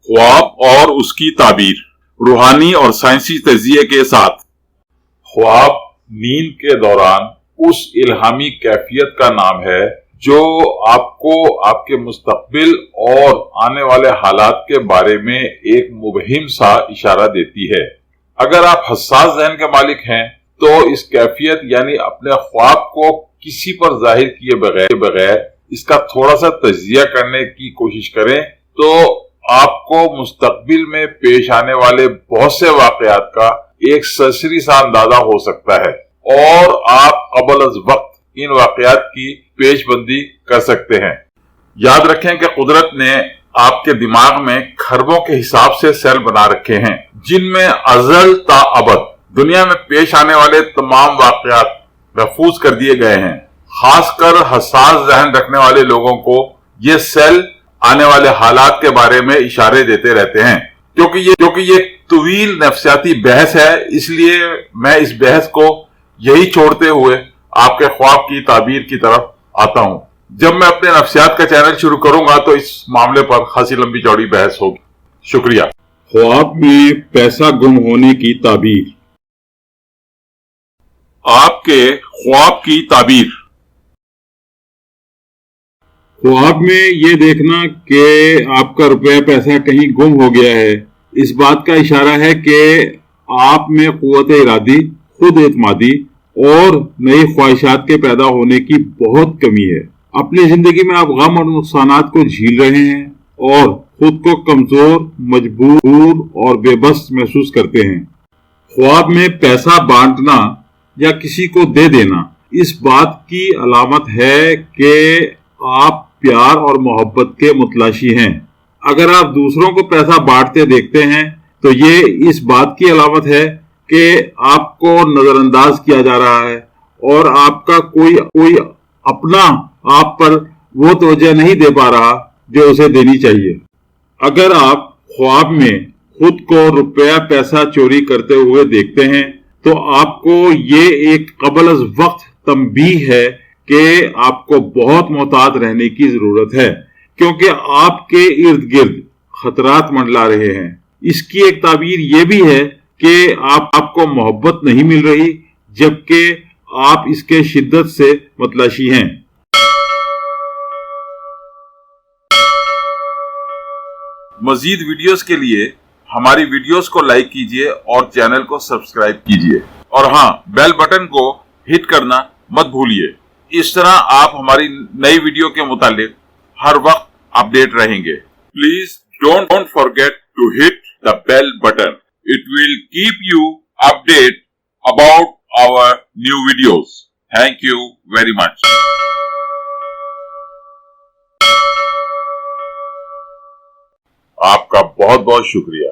ख्वाब और उसकी ताबीर, रूहानी और साइंसी तजिए के साथ। ख्वाब नींद के दौरान उस इल्हामी कैफियत का नाम है जो आपको आपके मुस्तकबिल और आने वाले हालात के बारे में एक मुबहिम सा इशारा देती है। अगर आप हसास ज़हन के मालिक हैं तो इस कैफियत यानी अपने ख्वाब को किसी पर जाहिर किए बगैर इसका थोड़ा सा तजिया करने की कोशिश करें तो आपको मुस्तकबिल में पेश आने वाले बहुत से वाकयात का एक सरसरी सा अंदाजा हो सकता है और आप कबल अज वक्त इन वाकयात की पेशबंदी कर सकते हैं। याद रखें कि कुदरत ने आपके दिमाग में खरबों के हिसाब से सेल बना रखे हैं जिनमें अजल ता अबद दुनिया में पेश आने वाले तमाम वाकयात महफूज कर दिए गए हैं। खासकर हसास जहन रखने वाले लोगों को ये सेल आने वाले हालात के बारे में इशारे देते रहते हैं। क्योंकि ये तवील नफ्सियाती बहस है, इसलिए मैं इस बहस को यही छोड़ते हुए आपके ख्वाब की ताबीर की तरफ आता हूं। जब मैं अपने नफ्सियात का चैनल शुरू करूंगा तो इस मामले पर खासी लंबी चौड़ी बहस होगी। शुक्रिया। ख्वाब में पैसा गुम होने की ताबीर। आपके ख्वाब की ताबीर। ख्वाब में ये देखना कि आपका रुपया पैसा कहीं गुम हो गया है, इस बात का इशारा है कि आप में क़ुव्वत इरादी, खुद एतमादी और नई ख्वाहिशात के पैदा होने की बहुत कमी है। अपनी जिंदगी में आप गम और नुकसानात को झील रहे हैं और खुद को कमजोर, मजबूर और बेबस महसूस करते हैं। ख्वाब में पैसा बांटना या किसी को दे देना इस बात की अलामत है कि आप प्यार और मोहब्बत के मुतलाशी हैं। अगर आप दूसरों को पैसा बांटते देखते हैं तो ये इस बात की अलामत है कि आपको नजरअंदाज किया जा रहा है और आपका कोई अपना आप पर वो तवज्जो नहीं दे पा रहा जो उसे देनी चाहिए। अगर आप ख्वाब में खुद को रुपया पैसा चोरी करते हुए देखते हैं तो आपको ये एक कबल अज वक्त तंबीह है कि आपको बहुत मोहतात रहने की जरूरत है, क्योंकि आपके इर्द गिर्द खतरात मंडला रहे हैं। इसकी एक ताबीर ये भी है कि आपको मोहब्बत नहीं मिल रही जबकि आप इसके शिद्दत से मतलाशी हैं। मजीद वीडियोस के लिए हमारी वीडियोस को लाइक कीजिए और चैनल को सब्सक्राइब कीजिए और हाँ, बेल बटन को हिट करना मत भूलिए। इस तरह आप हमारी नई वीडियो के मुतालिक हर वक्त अपडेट रहेंगे। Please don't forget to hit the bell button. It will keep you update about our new videos. Thank you very much. आपका बहुत बहुत शुक्रिया।